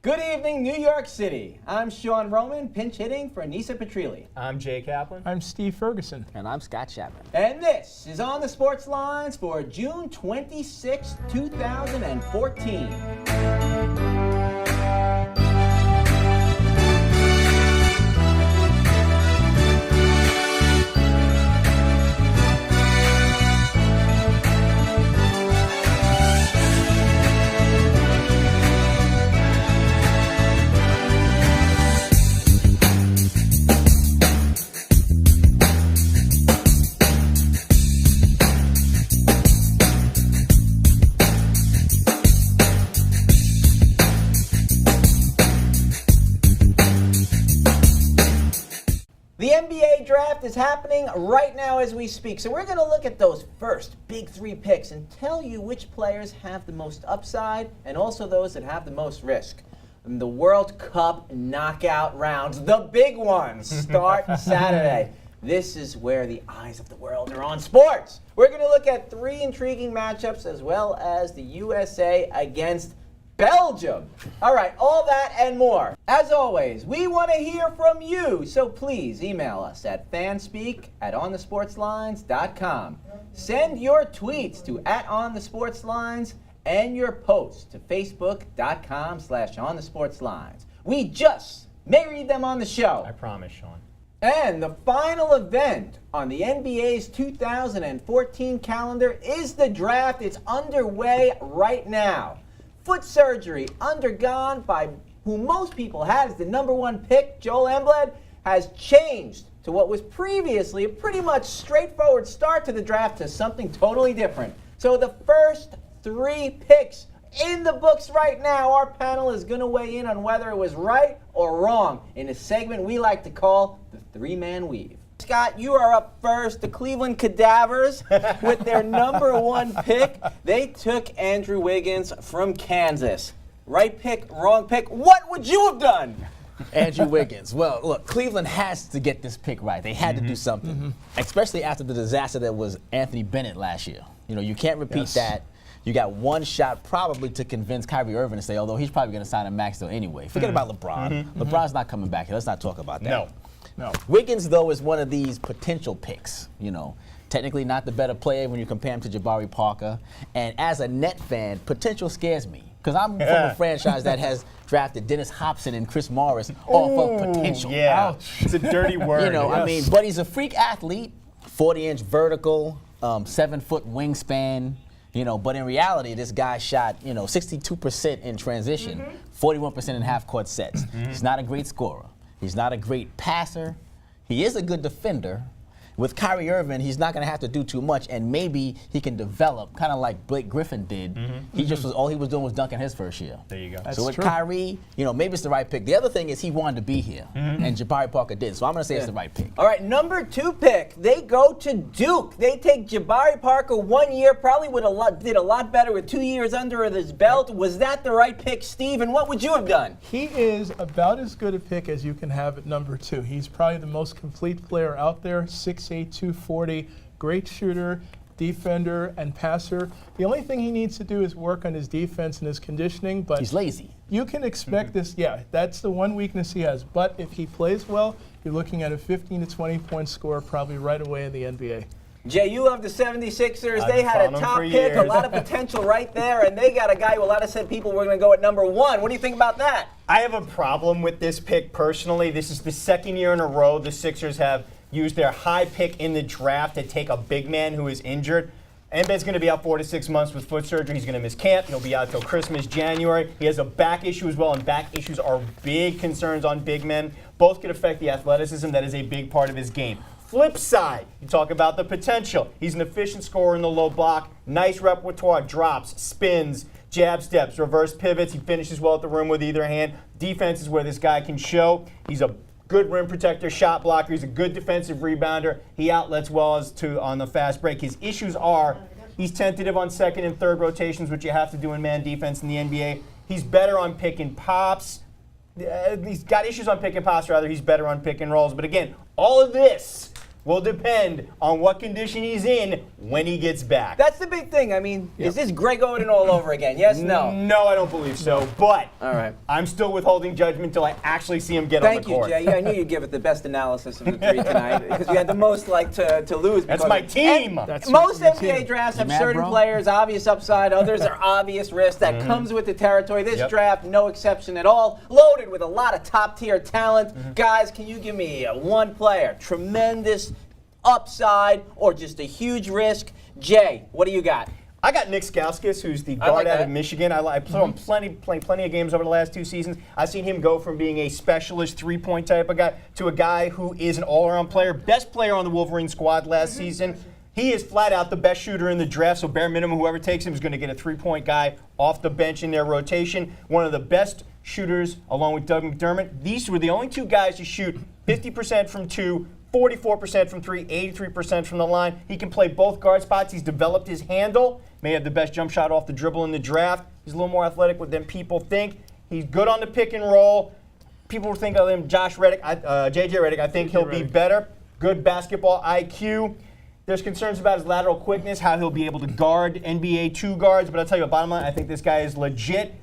Good evening, New York City. I'm Sean Roman, pinch hitting for Nisa Petrilli. I'm Jay Kaplan. I'm Steve Ferguson. And I'm Scott Chapman. And this is On the Sports Lines for June 26, 2014. The NBA draft is happening right now as we speak, so we're going to look at those first big three picks and tell you which players have the most upside and also those that have the most risk. And the World Cup knockout rounds, the big ones, start Saturday. This is where the eyes of the world are on sports. We're going to look at three intriguing matchups as well as the USA against Belgium. All right, all that and more. As always, we want to hear from you, so please email us at fanspeak@onthesportslines.com. Send your tweets to @onthesportslines and your posts to facebook.com/onthesportslines. We just may read them on the show. I promise, Sean. And the final event on the NBA's 2014 calendar is the draft. It's underway right now. Foot surgery undergone by who most people had as the #1 pick, Joel Embiid, has changed to what was previously a pretty much straightforward start to the draft to something totally different. So the first three picks in the books right now. Our panel is going to weigh in on whether it was right or wrong in a segment we like to call the three-man weave. Scott, you are up first. The Cleveland Cadavers, with their #1 pick, they took Andrew Wiggins from Kansas. Right pick, wrong pick. What would you have done? Andrew Wiggins. Well, look, Cleveland has to get this pick right. They had to do something, especially after the disaster that was Anthony Bennett last year. You know, you can't repeat that. You got one shot probably to convince Kyrie Irving to stay, although he's probably going to sign a max deal anyway. Forget about LeBron. LeBron's not coming back here. Let's not talk about that. No. Wiggins, though, is one of these potential picks, you know. Technically not the better player when you compare him to Jabari Parker. And as a Net fan, potential scares me. Because I'm from a franchise that has drafted Dennis Hopson and Chris Morris off of potential. Yeah, it's a dirty word. You know, I mean, but he's a freak athlete, 40-inch vertical, 7-foot wingspan. You know, but in reality, this guy shot, 62% in transition, 41% in half-court sets. He's not a great scorer. He's not a great passer. He is a good defender. With Kyrie Irving, he's not going to have to do too much, and maybe he can develop, kind of like Blake Griffin did. He just was all he was doing was dunking his first year. There you go. So with Kyrie, maybe it's the right pick. The other thing is he wanted to be here, and Jabari Parker did. So I'm going to say it's the right pick. All right, #2 pick. They go to Duke. They take Jabari Parker 1 year, probably did a lot better with 2 years under his belt. Was that the right pick, Steve? And what would you have done? He is about as good a pick as you can have at #2. He's probably the most complete player out there, 6'8", 240, great shooter, defender, and passer. The only thing he needs to do is work on his defense and his conditioning. But he's lazy. You can expect this. Yeah, that's the one weakness he has. But if he plays well, you're looking at a 15 to 20-point score probably right away in the NBA. Jay, you love the 76ers. They had a top pick, a lot of potential right there, and they got a guy who a lot of said people were going to go at #1. What do you think about that? I have a problem with this pick personally. This is the second year in a row the Sixers have used their high pick in the draft to take a big man who is injured. Embiid's going to be out 4 to 6 months with foot surgery. He's going to miss camp. He'll be out till Christmas, January. He has a back issue as well, and back issues are big concerns on big men. Both could affect the athleticism. That is a big part of his game. Flip side, you talk about the potential. He's an efficient scorer in the low block. Nice repertoire, drops, spins, jab steps, reverse pivots. He finishes well at the rim with either hand. Defense is where this guy can show. He's a good rim protector, shot blocker. He's a good defensive rebounder. He outlets well on the fast break. His issues are he's tentative on second and third rotations, which you have to do in man defense in the NBA. He's better on pick and pops. He's got issues on pick and pops, rather. He's better on pick and rolls. But again, all of this will depend on what condition he's in when he gets back. That's the big thing. I mean, is this Greg Oden all over again? Yes, no? No, I don't believe so. But All right. I'm still withholding judgment until I actually see him get on the Thank you, court. Jay. Yeah, I knew you'd give it the best analysis of the three tonight because we had the most to lose. That's because my of- team. and That's most your NBA team. drafts have You mad, certain bro? players, obvious upside. Others are obvious risk. That comes with the territory. This Yep. draft, no exception at all. Loaded with a lot of top-tier talent. Guys, can you give me one player? Tremendous upside or just a huge risk? Jay, what do you got? I got Nick Stauskas, who's the I guard like out that. of Michigan. I saw him playing plenty of games over the last 2 seasons. I've seen him go from being a specialist three-point type of guy to a guy who is an all-around player, best player on the Wolverine squad last season. He is flat out the best shooter in the draft, so bare minimum, whoever takes him is going to get a three-point guy off the bench in their rotation. One of the best shooters, along with Doug McDermott. These were the only two guys to shoot 50% from two, 44% from three, 83% from the line. He can play both guard spots. He's developed his handle. May have the best jump shot off the dribble in the draft. He's a little more athletic than people think. He's good on the pick and roll. People think of him, JJ Redick. I think he'll be better. Good basketball IQ. There's concerns about his lateral quickness, how he'll be able to guard NBA 2 guards. But I'll tell you, bottom line, I think this guy is legit.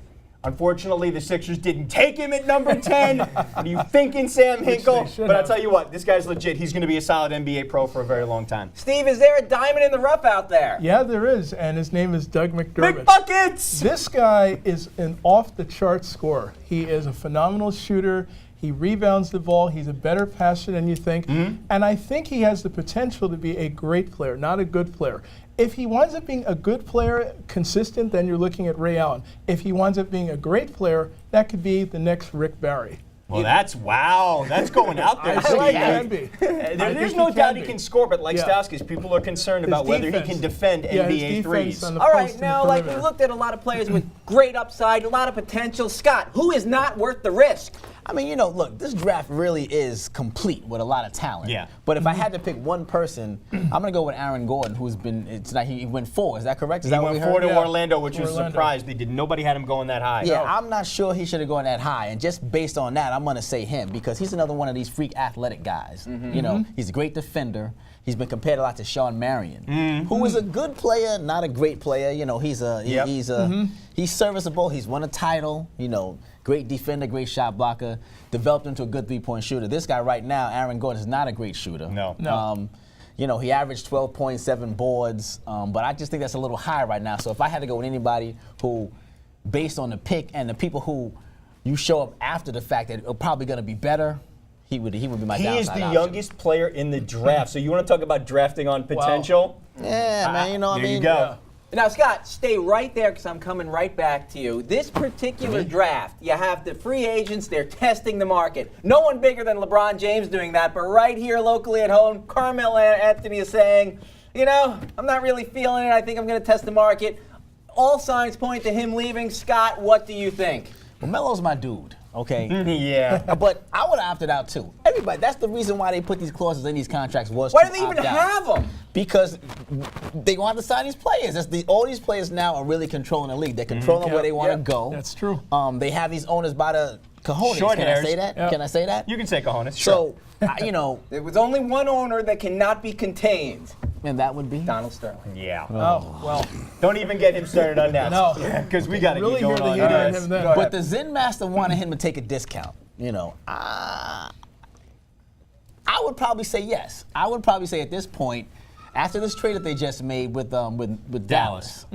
Unfortunately, the Sixers didn't take him at number 10. What are you thinking, Sam Hinkle? should But I'll have. tell you what, this guy's legit. He's going to be a solid NBA pro for a very long time. Steve, is there a diamond in the rough out there? Yeah, there is, and his name is Doug McDermott. Big buckets! This guy is an off-the-chart scorer. He is a phenomenal shooter. He rebounds the ball. He's a better passer than you think. And I think he has the potential to be a great player, not a good player. If he winds up being a good player, consistent, then you're looking at Ray Allen. If he winds up being a great player, that could be the next Rick Barry. Well, that's going out there. I think like he that. can be. There's think no he doubt can he be. can score, but like Yeah. Stauskas, people are concerned His about whether he defense. can defend Yeah, his NBA defense threes. on the All post right, and now, the like we perimeter. looked at a lot of players with great upside, a lot of potential. Scott, who is not worth the risk? I mean, you know, look, this draft really is complete with a lot of talent. Yeah. But if I had to pick one person, I'm going to go with Aaron Gordon, who's been, tonight he went 4. Is that correct? Is He that what we went heard? 4 to Yeah. Orlando, which was a Orlando. surprise. Nobody had him going that high. Yeah, I'm not sure he should have gone that high. And just based on that, I'm going to say him because he's another one of these freak athletic guys. You know, he's a great defender. He's been compared a lot to Sean Marion, who is a good player, not a great player. You know, he's serviceable. He's won a title. You know, great defender, great shot blocker. Developed into a good three-point shooter. This guy right now, Aaron Gordon, is not a great shooter. No. You know, he averaged 12.7 boards, but I just think that's a little high right now. So if I had to go with anybody who, based on the pick and the people who you show up after the fact that are probably going to be better, he would be my He downside is the option. youngest player in the draft. So you want to talk about drafting on potential? Yeah, man, you know what I There mean? you go. Now, Scott, stay right there because I'm coming right back to you. This particular draft, you have the free agents, they're testing the market. No one bigger than LeBron James doing that, but right here locally at home, Carmelo Anthony is saying, you know, I'm not really feeling it. I think I'm going to test the market. All signs point to him leaving. Scott, what do you think? Well, Melo's my dude, okay? Yeah. But I would have opted out too. Everybody, that's the reason why they put these clauses in these contracts was Why to do they even opt out. have them? Because they want to sign these players. All these players now are really controlling the league. They're controlling where they want to go. That's true. They have these owners by the cojones. Short Can hairs. I say that? Yeah. Can I say that? You can say cojones. Sure. So, you know, There was only one owner that cannot be contained. and that would be Donald Sterling. Yeah. Oh, well. Don't even get him started on that. No. Because we got to Really get hear going the on heat on this. him then. But the Zen Master wanted him to take a discount. You know, I would probably say yes. I would probably say at this point, after this trade that they just made with Dallas,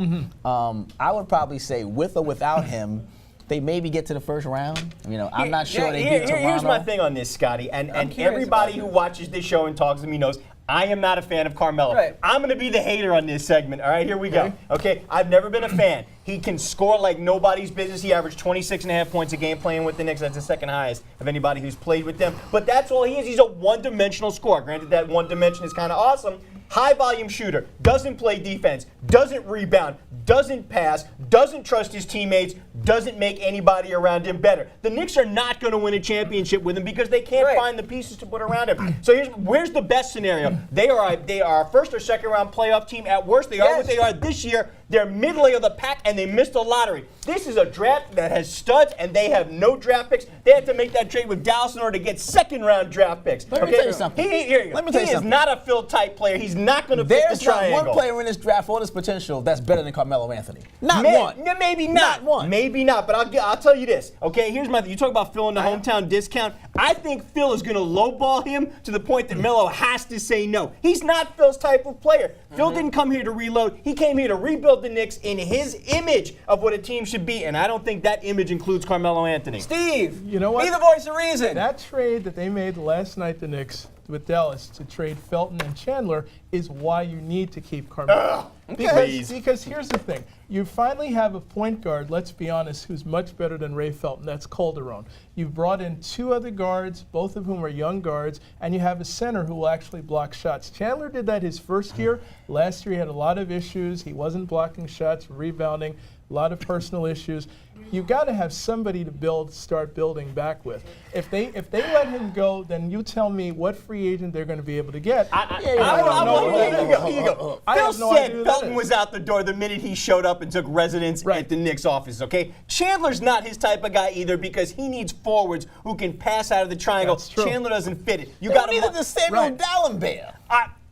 I would probably say with or without him, they maybe get to the first round. You know, I'm not sure they get Toronto. Here's my thing on this, Scotty, and curious everybody about who this. watches this show and talks to me knows I am not a fan of Carmelo. Right. I'm going to be the hater on this segment. All right, here we go. Okay, I've never been a fan. He can score like nobody's business. He averaged 26.5 points a game playing with the Knicks. That's the second highest of anybody who's played with them. But that's all he is. He's a one-dimensional scorer. Granted, that one dimension is kind of awesome. High volume shooter, doesn't play defense, doesn't rebound, doesn't pass, doesn't trust his teammates, doesn't make anybody around him better. The Knicks are not going to win a championship with him because they can't find the pieces to put around him. So where's the best scenario? They are a first or second round playoff team at worst. They are what they are this year. They're middle of the pack, and they missed the lottery. This is a draft that has studs, and they have no draft picks. They had to make that trade with Dallas in order to get second-round draft picks. Let me tell you something. Let me tell you something. He is not a Phil-type player. He's not going to fit the triangle. There's not one player in this draft for this potential that's better than Carmelo Anthony. Not one. Maybe not. One. Maybe not, but I'll tell you this. Okay, here's my thing. You talk about Phil in the hometown discount. I think Phil is going to lowball him to the point that Melo has to say no. He's not Phil's type of player. Phil didn't come here to reload. He came here to rebuild the Knicks in his image of what a team should be, and I don't think that image includes Carmelo Anthony. Steve, you know what? Be the voice of reason. That trade that they made last night, the Knicks, with Dallas to trade Felton and Chandler is why you need to keep Carmelo. Because here's the thing. You finally have a point guard, let's be honest, who's much better than Ray Felton. That's Calderon. You've brought in two other guards, both of whom are young guards, and you have a center who will actually block shots. Chandler did that his first year. Last year he had a lot of issues. He wasn't blocking shots, rebounding, a lot of personal issues. You've got to have somebody to start building back with. If they let him go, then you tell me what free agent they're going to be able to get. Here you go. Phil said Felton was out the door the minute he showed up and took residence at the Knicks office, okay? Chandler's not his type of guy either because he needs forwards who can pass out of the triangle. Chandler doesn't fit it. You got needed the Samuel Dallenberg.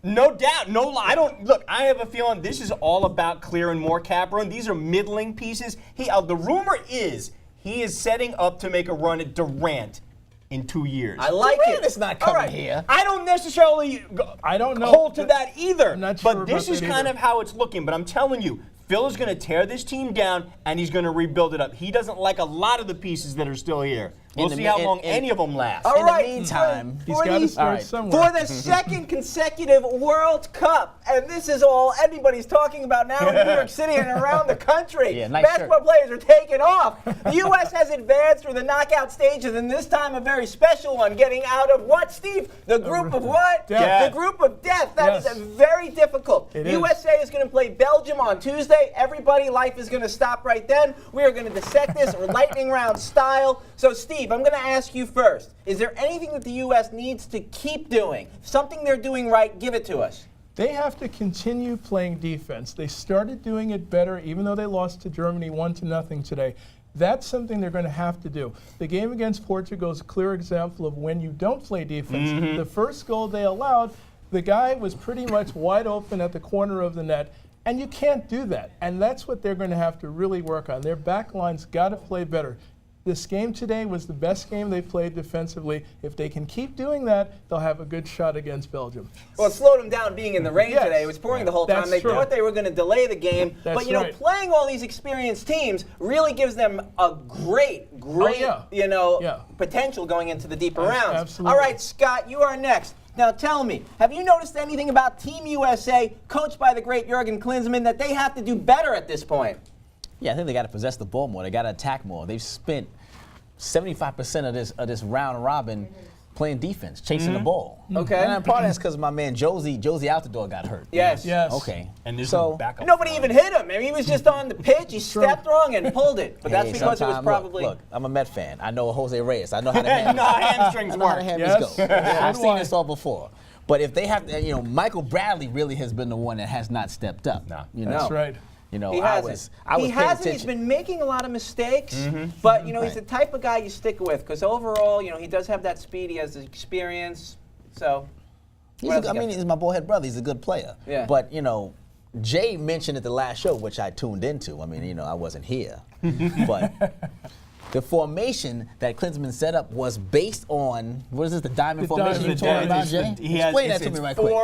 No doubt, no lie. I have a feeling this is all about clearing more cap room. These are middling pieces. The rumor is he is setting up to make a run at Durant in 2 years. I like Durant is not coming here. I don't necessarily hold to that either. I'm not sure but this is kind of how it's looking. But I'm telling you, Phil is going to tear this team down, and he's going to rebuild it up. He doesn't like a lot of the pieces that are still here. We'll see how long any of them last. All right, in the meantime, he's got to start somewhere. For the second consecutive World Cup, and this is all anybody's talking about now in New York City and around the country. Nice basketball players are taking off. The U.S. has advanced through the knockout stages, and this time a very special one, getting out of what, Steve? The group of what? Death. The group of death. That is very difficult. USA is going to play Belgium on Tuesday. Everybody, life is going to stop right then. We are going to dissect this lightning round style. So, Steve, I'm going to ask you first. Is there anything that the U.S. needs to keep doing? Something they're doing right, give it to us. They have to continue playing defense. They started doing it better, even though they lost to Germany 1-0 today. That's something they're going to have to do. The game against Portugal is a clear example of when you don't play defense. The first goal they allowed, the guy was pretty much wide open at the corner of the net, and you can't do that. And that's what they're going to have to really work on. Their back line's got to play better. This game today was the best game they played defensively. If they can keep doing that, they'll have a good shot against Belgium. Well, it slowed them down being in the rain today. It was pouring the whole time. They thought they were going to delay the game. But, playing all these experienced teams really gives them a great potential going into the deeper rounds. Absolutely. All right, Scott, you are next. Now tell me, have you noticed anything about Team USA, coached by the great Jurgen Klinsmann, that they have to do better at this point? Yeah, I think they got to possess the ball more. They got to attack more. They've spent 75% of this round robin playing defense, chasing the ball. Okay. And part of that's because my man Josie Altidore got hurt. Yes. Okay. And there's no backup. Nobody even hit him. I mean, he was just on the pitch. He stepped wrong and pulled it. But that's because it was probably. Look, I'm a Met fan. I know Jose Reyes. I know how the hamstrings work. Go. I've seen this all before. But if they have to, Michael Bradley really has been the one that has not stepped up. No. That's right. He hasn't. He's been making a lot of mistakes, but he's the type of guy you stick with because overall, he does have that speed. He has the experience. So, he's my boyhead brother. He's a good player. Yeah. But Jay mentioned at the last show, which I tuned into. I mean, I wasn't here, but the formation that Klinsmann set up was based on what is this? The diamond formation you're talking about, Jay? Explain that to me right quick.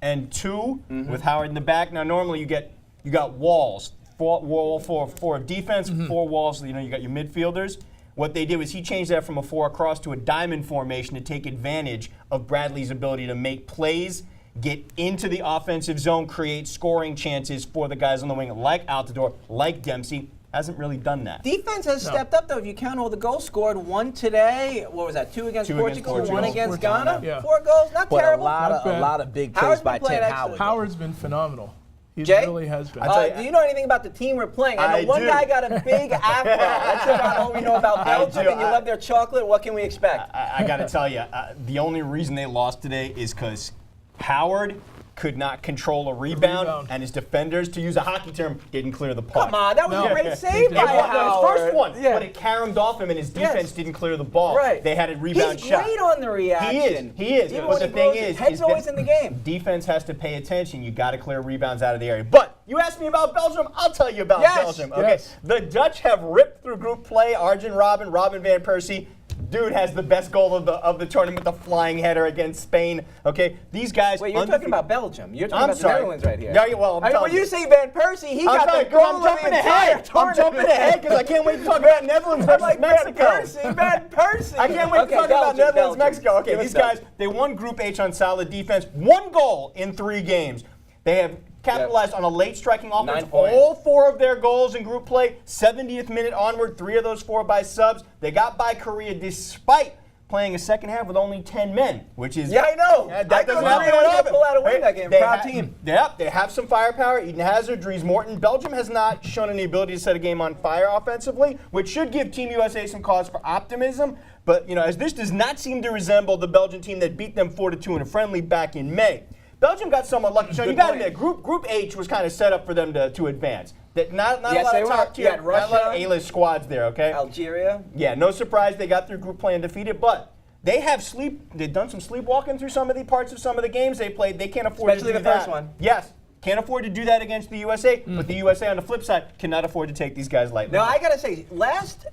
4-4-2 with Howard in the back. Now, normally you got walls, four defense, 4 walls. So, you got your midfielders. What they did was he changed that from a 4 across to a diamond formation to take advantage of Bradley's ability to make plays, get into the offensive zone, create scoring chances for the guys on the wing, like Altidore, like Dempsey. Hasn't really done that. Defense has stepped up, though. If you count all the goals scored, 1 today. What was that? 2 against Portugal, 1 against Ghana. Yeah. 4 goals, not but terrible. A lot of big plays by Tim Howard. Howard's been phenomenal. He Jay? really has been. Do you know anything about the team we're playing? I know I one do. guy got a big afro. That's about all we know about Belgium, do. and you love their chocolate. What can we expect? I got to tell you, the only reason they lost today is because Howard could not control a rebound, and his defenders, to use a hockey term, didn't clear the puck. Come on, that was a great save It by was. His Howard. first one, Yeah. but it caromed off him, and his defense didn't clear the ball. Right. They had a rebound He's shot. great on the reaction. He is. Even But when the he thing blows it, is, head's always in the game. Defense has to pay attention. You got to clear rebounds out of the area. But you asked me about Belgium. I'll tell you about Yes. Belgium. Okay. Yes. The Dutch have ripped through group play. Arjen Robben van Persie. Dude has the best goal of the tournament, the flying header against Spain. Okay, these guys. Wait, you're talking about Belgium. You're talking I'm about sorry. the Netherlands right here. Yeah, well, I'm when telling you say Van Persie, he got the goal I'm of the jumping entire ahead. tournament. I'm jumping ahead because I can't wait to talk about Netherlands I'm versus like, Mexico. Van Persie. I can't wait to talk about Netherlands, Mexico. Okay, Give us these guys, Belgium. they won Group H on solid defense. 1 goal in 3 games. They have capitalized on a late striking offense. 9 points. All 4 of their goals in group play, 70th minute onward, 3 of those 4 by subs. They got by Korea despite playing a second half with only 10 men, which is Yeah, I know. That I doesn't couldn't happen believe they often. pull out a win that game. Proud team. Yep, they have some firepower. Eden Hazard, Dries Morton. Belgium has not shown any ability to set a game on fire offensively, which should give Team USA some cause for optimism. But as this does not seem to resemble the Belgian team that beat them 4-2 in a friendly back in May. Belgium got somewhat lucky. So you got to admit, Group H was kind of set up for them to advance. Not Yes, a lot they of were. top You tier, had not a lot of Russia. A-list squads there. Okay. Algeria. Yeah, no surprise they got through group play undefeated, but they have they've done some sleepwalking through some of the parts of some of the games they played. They can't afford Especially to do the first that. one. Yes. Can't afford to do that against the USA, but the USA on the flip side cannot afford to take these guys lightly. Now, I got to say, last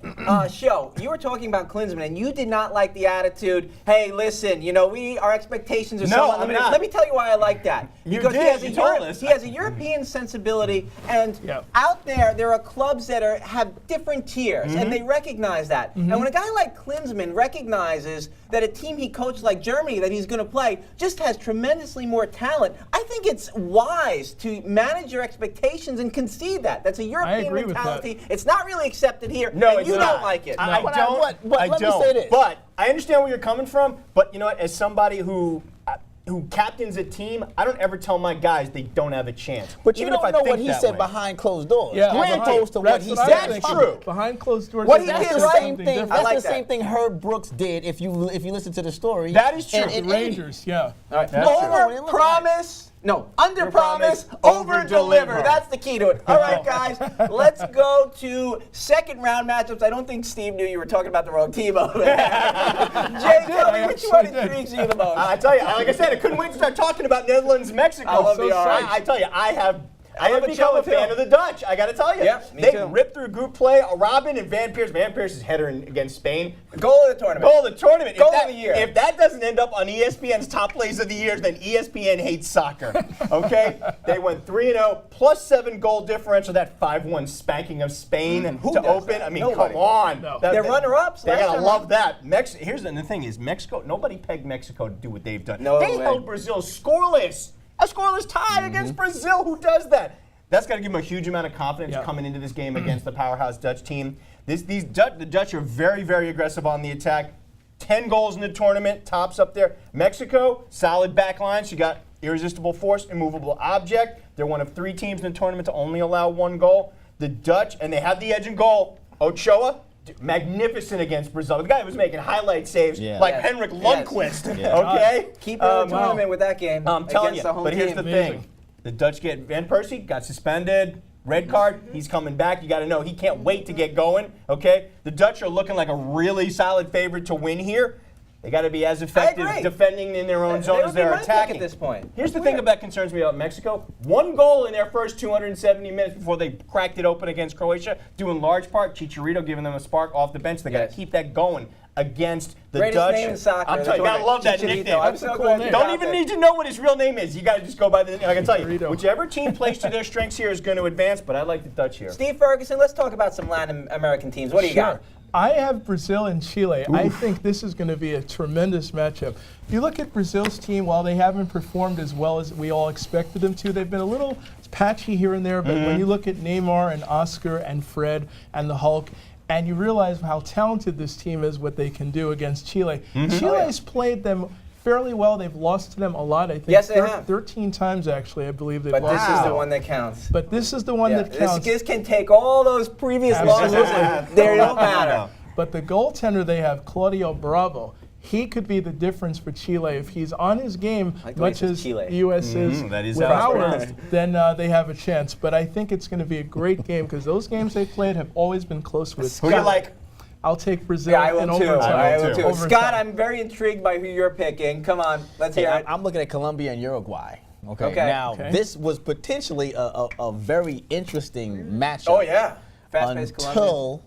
show, you were talking about Klinsmann, and you did not like the attitude, hey, listen, our expectations are No, somewhat I'm limited. not. Let me tell you why I like that. You Because did, you told us. he has a European sensibility, and Yeah. out there are clubs that have different tiers, and they recognize that. And when a guy like Klinsmann recognizes that a team he coached like Germany that he's going to play just has tremendously more talent, I think it's wise to manage your expectations and concede that. That's a European agree with that. mentality. It's not really accepted here. No, and it's you not. don't like it. I But don't. let me say this. But I understand where you're coming from. But you know what? As somebody who captains a team, I don't ever tell my guys they don't have a chance. But you even if don't I know think what he that said way. behind closed doors, Yeah, as granted. opposed to what That's he what said. I'm That's thinking. true. Behind closed doors, What he that's did, just right? something I different. That's like the that. same thing Herb Brooks did. If you listen to the story, That is true. The Rangers, yeah. All right. That's Over promise. No, under promise, over deliver. That's the key to it. All right, guys, let's go to second round matchups. I don't think Steve knew you were talking about the wrong team over there. Jay, tell me which one intrigues you the most. I tell you, like I said, I couldn't wait to start talking about Netherlands, Mexico. I love the Orange. I tell you, I have love a become a chiller, fan too. of the Dutch. I got to tell you, Yep, me they too. ripped through group play. Robin and Van Persie. Van Persie's header against Spain. Goal of the tournament. Goal of the tournament. Goal if that, of the year. If that doesn't end up on ESPN's top plays of the year, then ESPN hates soccer. Okay? They went 3-0, plus 7 goal differential. That 5-1 spanking of Spain Who to does open. that? I mean, Nobody. come on. No. They're runner-ups They last gotta time love around. that. Here's the thing: is Mexico. Nobody pegged Mexico to do what they've done. No they way. held Brazil scoreless. A scoreless tie against Brazil. Who does that? That's got to give them a huge amount of confidence Yeah. coming into this game against the powerhouse Dutch team. The Dutch are very, very aggressive on the attack. 10 goals in the tournament, tops up there. Mexico, solid back line. She got irresistible force, immovable object. They're one of 3 teams in the tournament to only allow 1 goal. The Dutch, and they have the edge in goal. Ochoa, magnificent against Brazil. The guy was making highlight saves like Yes. Henrik Yes. Lundqvist. Yeah. Okay? Keep the tournament with that game I'm telling against you, the home but here's team. the Amazing. thing. The Dutch get Van Persie, got suspended, red card, he's coming back. You got to know he can't wait to get going, okay? The Dutch are looking like a really solid favorite to win here. They got to be as effective agree. defending in their own They zone would as be they're my pick attacking. at this point. Here's the It's thing weird. that concerns me about Mexico. 1 goal in their first 270 minutes before they cracked it open against Croatia, due in large part Chicharito giving them a spark off the bench. They got Yes. to keep that going against the Greatest Dutch. name in soccer, I'm the telling you, gotta love that tournament. nickname. Chicharito. I'm so That's a glad cool you name. Don't got even it. need to know what his real name is. You got to just go by the. I can tell you, Chicharito. whichever team plays to their strengths here is going to advance. But I like the Dutch here. Steve Ferguson, let's talk about some Latin American teams. What do you Sure. got? I have Brazil and Chile. I think this is going to be a tremendous matchup. If you look at Brazil's team, while they haven't performed as well as we all expected them to, they've been a little patchy here and there. But when you look at Neymar and Oscar and Fred and the Hulk, and you realize how talented this team is, what they can do against Chile. Chile's played them fairly well. They've lost to them a lot. I think Yes, they have. 13 times, actually, I believe they've But lost. this is to the them. one that counts. But this is the one that counts. This can take all those previous losses. Absolutely. They don't matter. But the goaltender they have, Claudio Bravo, he could be the difference for Chile. If he's on his game, like the way he much says as Chile. the U.S. is that is with outside. ours, then they have a chance. But I think it's going to be a great game because those games they played have always been close with. Who do you like? I'll take Brazil Yeah, I in will too. overtime. I will too. Overtime. Scott, I'm very intrigued by who you're picking. Come on, let's Hey, hear it. I'm looking at Colombia and Uruguay. Okay. Okay. Now, Okay. this was potentially a very interesting matchup. Oh yeah, fast-paced Colombia. Until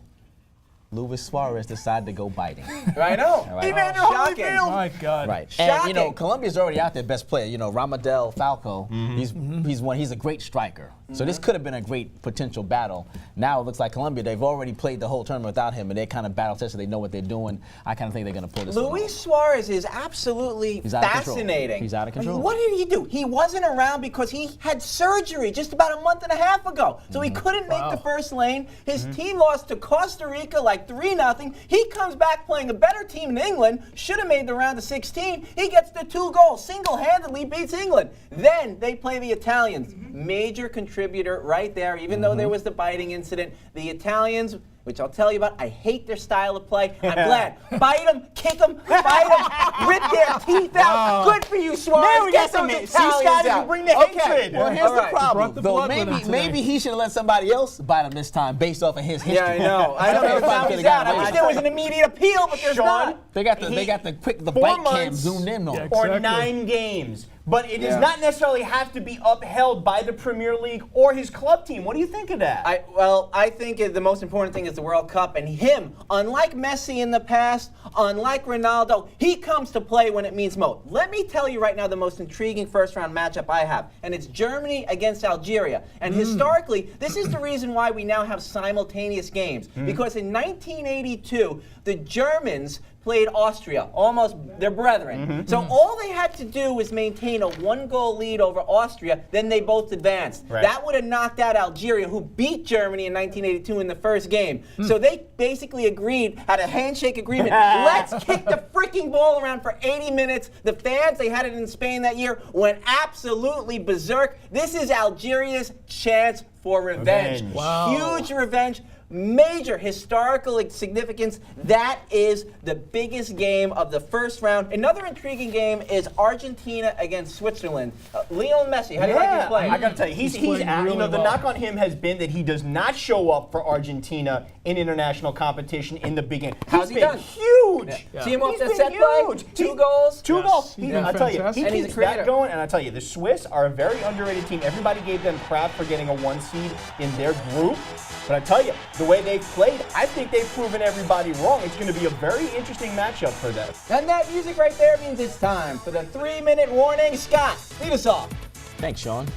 Luis Suarez decided to go biting. I know. All right. Evander Shocking. Holyfield. My God. Right. And you know, Shocking. Colombia's already out there best player. You know, Ramadel Falco. He's a great striker. So this could have been a great potential battle. Now it looks like Colombia, they've already played the whole tournament without him, and they're kind of battle tested. They know what they're doing. I kind of think they're going to pull this one off. Luis Suarez is absolutely He's out of control. fascinating. He's out of control. What did he do? He wasn't around because he had surgery just about a month and a half ago. So he couldn't make the first lane. His team lost to Costa Rica like 3-0. He comes back playing a better team in England, should have made the round of 16. He gets the 2 goals, single-handedly beats England. Then they play the Italians. Major contributor right there, even though there was the biting incident. The Italians, which I'll tell you about, I hate their style of play. I'm glad. Bite them, kick them, bite them, rip their teeth out. Good for you, Suarez. Now we Get got some those hate. See, Italians Scott, out. you bring the hatred. Well, here's All the right. Brought problem. the Though blood with him maybe today. he should have let somebody else bite him this time based off of his history. Yeah, I know. I don't know if I was out. I wish there was an immediate appeal, but there's Sean, not. They got the 4 bite cam months zoomed in on. Yeah, him. or Exactly. 9 games. But it does Yeah. not necessarily have to be upheld by the Premier League or his club team. What do you think of that? I think the most important thing is the World Cup, and him, unlike Messi in the past, unlike Ronaldo, he comes to play when it means most. Let me tell you right now the most intriguing first-round matchup I have, and it's Germany against Algeria. And historically, this is the reason why we now have simultaneous games, because in 1982, the Germans played Austria, almost their brethren. So all they had to do was maintain a 1-goal lead over Austria, then they both advanced. Right. That would have knocked out Algeria, who beat Germany in 1982 in the first game. So they basically agreed, had a handshake agreement. Let's kick the freaking ball around for 80 minutes. The fans, they had it in Spain that year, went absolutely berserk. This is Algeria's chance for revenge. Revenge. Wow. Huge revenge. Major historical significance. That is the biggest game of the first round. Another intriguing game is Argentina against Switzerland. Lionel Messi, how do you like his play? I gotta tell you, he's playing out. really The well. knock on him has been that he does not show up for Argentina in international competition in the beginning. How's He's he been done? huge. Yeah. See him off He's the been set play? huge. 2 goals? 2 Yes, goals. he's been I tell you, fantastic. he And he's a keeps that creator. going. And I tell you, the Swiss are a very underrated team. Everybody gave them crap for getting a 1 seed in their group. But I tell you, the way they've played, I think they've proven everybody wrong. It's going to be a very interesting matchup for them. And that music right there means it's time for the 3-minute warning. Scott, lead us off. Thanks, Sean.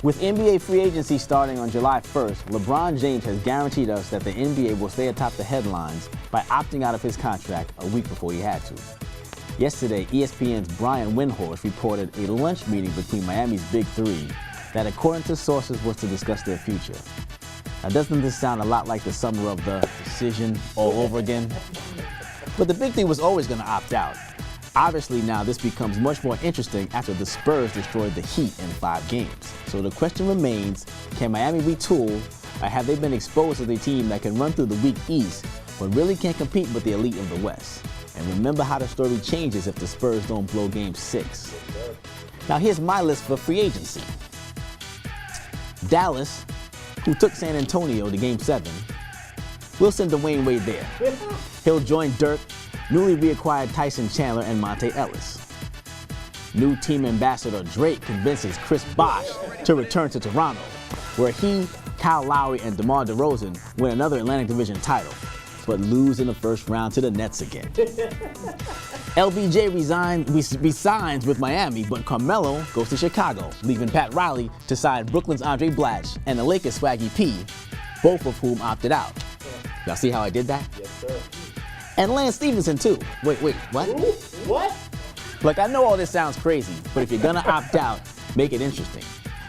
With NBA free agency starting on July 1st, LeBron James has guaranteed us that the NBA will stay atop the headlines by opting out of his contract a week before he had to. Yesterday, ESPN's Brian Windhorst reported a lunch meeting between Miami's Big Three that, according to sources, was to discuss their future. Now, doesn't this sound a lot like the summer of the decision all over again? But the Big Three was always going to opt out. Obviously, now this becomes much more interesting after the Spurs destroyed the Heat in 5 games. So the question remains, can Miami retool, or have they been exposed as a team that can run through the weak East, but really can't compete with the elite of the West? And remember how the story changes if the Spurs don't blow Game 6. Now here's my list for free agency. Dallas, who took San Antonio to Game 7, we'll send Dwayne Wade there. He'll join Dirk, newly reacquired Tyson Chandler, and Monte Ellis. New team ambassador Drake convinces Chris Bosh to return to Toronto, where he, Kyle Lowry, and DeMar DeRozan win another Atlantic Division title, but lose in the first round to the Nets again. LBJ resigns with Miami, but Carmelo goes to Chicago, leaving Pat Riley to sign Brooklyn's Andre Blatche and the Lakers' Swaggy P, both of whom opted out. Y'all see how I did that? Yes, sir. And Lance Stevenson too. Wait, what? Ooh, what? Look, I know all this sounds crazy, but if you're gonna opt out, make it interesting.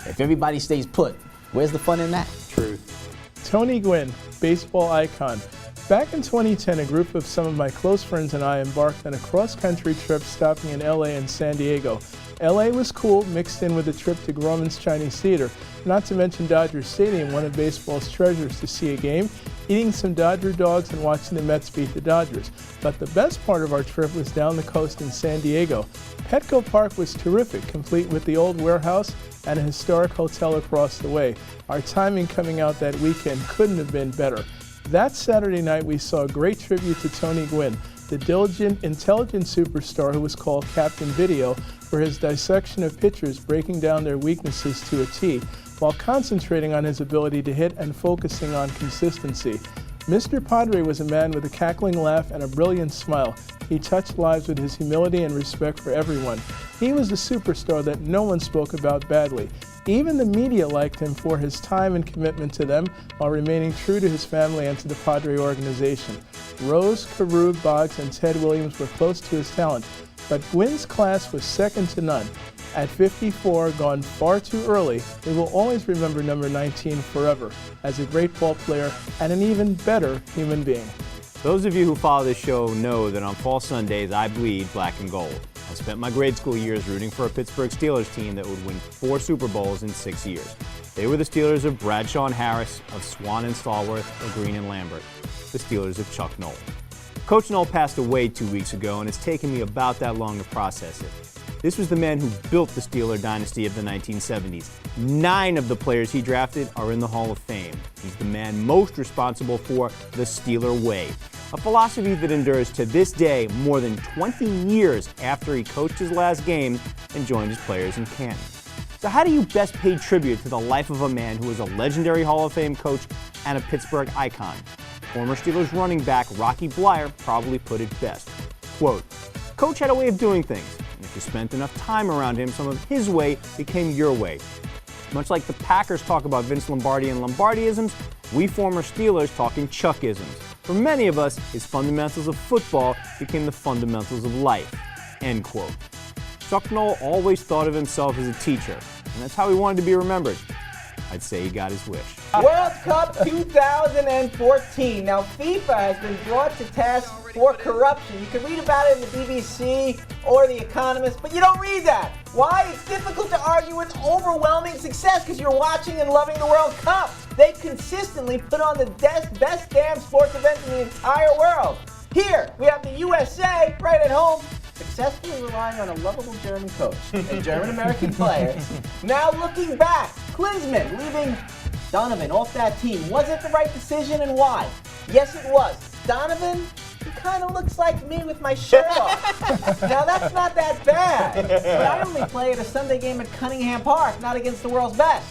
If everybody stays put, where's the fun in that? Truth. Tony Gwynn, baseball icon. Back in 2010, a group of some of my close friends and I embarked on a cross-country trip stopping in LA and San Diego. LA was cool, mixed in with a trip to Grauman's Chinese Theater, not to mention Dodger Stadium, one of baseball's treasures, to see a game, eating some Dodger dogs and watching the Mets beat the Dodgers. But the best part of our trip was down the coast in San Diego. Petco Park was terrific, complete with the old warehouse and a historic hotel across the way. Our timing coming out that weekend couldn't have been better. That Saturday night, we saw a great tribute to Tony Gwynn, the diligent, intelligent superstar who was called Captain Video for his dissection of pitchers, breaking down their weaknesses to a T, while concentrating on his ability to hit and focusing on consistency. Mr. Padre was a man with a cackling laugh and a brilliant smile. He touched lives with his humility and respect for everyone. He was a superstar that no one spoke about badly. Even the media liked him for his time and commitment to them while remaining true to his family and to the Padre organization. Rose, Carew, Boggs, and Ted Williams were close to his talent, but Gwynn's class was second to none. At 54, gone far too early, we will always remember number 19 forever as a great ball player and an even better human being. Those of you who follow this show know that on fall Sundays I bleed black and gold. I spent my grade school years rooting for a Pittsburgh Steelers team that would win 4 Super Bowls in 6 years. They were the Steelers of Bradshaw and Harris, of Swan and Stallworth, of Green and Lambert. The Steelers of Chuck Noll. Coach Noll passed away 2 weeks ago, and it's taken me about that long to process it. This was the man who built the Steeler dynasty of the 1970s. 9 of the players he drafted are in the Hall of Fame. He's the man most responsible for the Steeler way, a philosophy that endures to this day more than 20 years after he coached his last game and joined his players in Canton. So how do you best pay tribute to the life of a man who was a legendary Hall of Fame coach and a Pittsburgh icon? Former Steelers running back Rocky Bleier probably put it best. Quote, "Coach had a way of doing things, and if you spent enough time around him, some of his way became your way. Much like the Packers talk about Vince Lombardi and Lombardiisms, we former Steelers talk in Chuckisms. For many of us, his fundamentals of football became the fundamentals of life." End quote. Chuck Noll always thought of himself as a teacher, and that's how he wanted to be remembered. I'd say he got his wish. World Cup 2014. Now, FIFA has been brought to task for corruption. You can read about it in the BBC or The Economist, but you don't read that. Why? It's difficult to argue with overwhelming success because you're watching and loving the World Cup. They consistently put on the best damn sports event in the entire world. Here, we have the USA right at home, successfully relying on a lovable German coach and German-American players. Now looking back, Klinsmann leaving Donovan off that team. Was it the right decision and why? Yes, it was. Donovan, he kind of looks like me with my shirt off. Now that's not that bad. But I only play at a Sunday game at Cunningham Park, not against the world's best.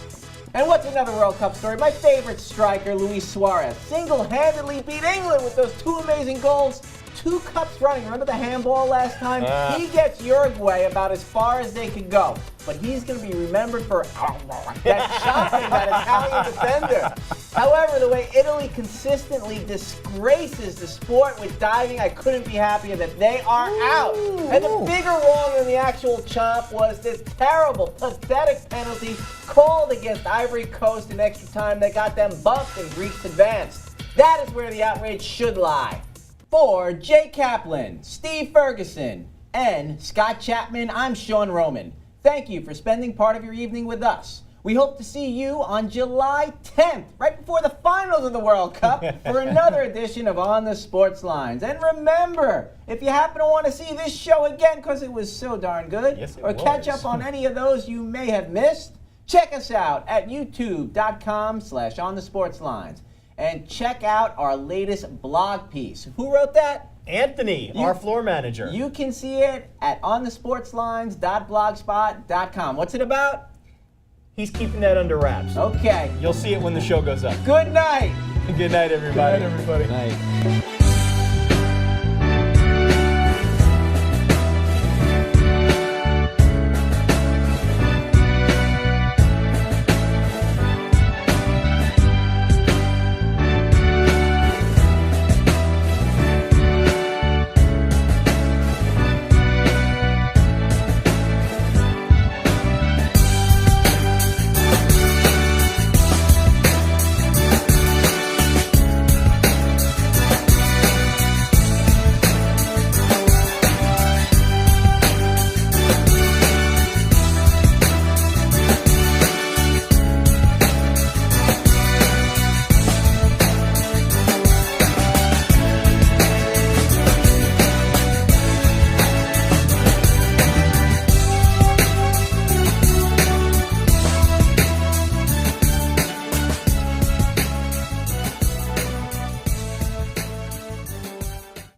And what's another World Cup story? My favorite striker, Luis Suarez, single-handedly beat England with those 2 amazing goals. 2 cups running. Remember the handball last time? He gets Uruguay about as far as they could go. But he's going to be remembered for that chopping that Italian defender. However, the way Italy consistently disgraces the sport with diving, I couldn't be happier that they are out. And the bigger wrong than the actual chomp was this terrible, pathetic penalty called against Ivory Coast in extra time that got them bumped and Greeks advanced. That is where the outrage should lie. For Jay Kaplan, Steve Ferguson, and Scott Chapman, I'm Sean Roman. Thank you for spending part of your evening with us. We hope to see you on July 10th, right before the finals of the World Cup, for another edition of On the Sports Lines. And remember, if you happen to want to see this show again, because it was so darn good, or catch up on any of those you may have missed, check us out at youtube.com/onthesportslines. And check out our latest blog piece. Who wrote that? Anthony, our floor manager. You can see it at onthesportslines.blogspot.com. What's it about? He's keeping that under wraps. Okay. You'll see it when the show goes up. Good night. Good night, everybody. Good night, everybody. Night.